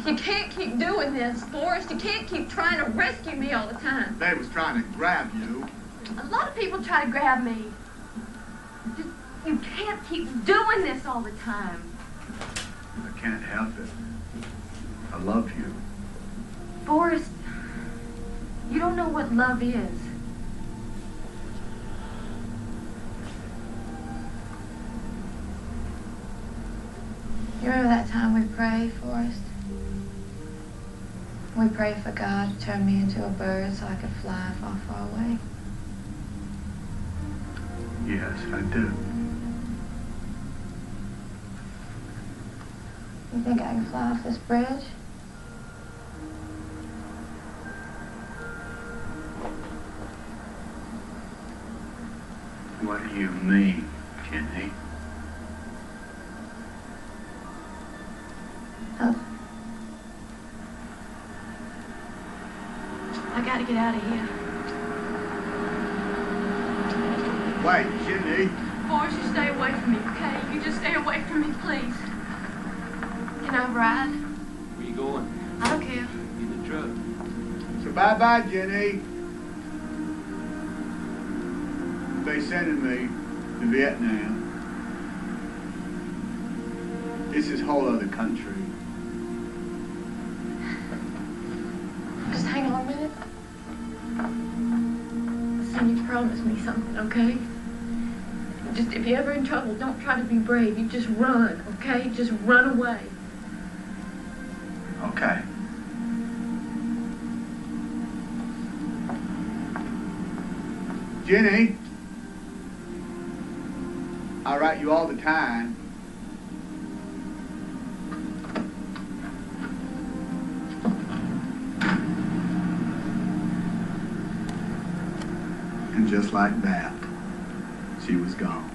You can't keep doing this, Forrest. You can't keep trying to rescue me all the time. They was trying to grab you. A lot of people try to grab me. You can't keep doing this all the time. I can't help it. I love you. Forrest, you don't know what love is. You remember that time we prayed, Forrest? We prayed for God to turn me into a bird so I could fly far, far away. Yes, I do. You think I can fly off this bridge? What do you mean, Jenny? I gotta get out of here. Wait, Jenny. Forrest, you stay away from me, okay? You just stay away from me, please. Can I ride? Where you going? I don't care. In the truck. So bye-bye, Jenny. They sending me to Vietnam. This is whole other country. Just hang on a minute. Listen, you promised me something, okay? Just, if you're ever in trouble, don't try to be brave. You just run, okay? Just run away. Okay. Jenny, I write you all the time. And just like that, she was gone.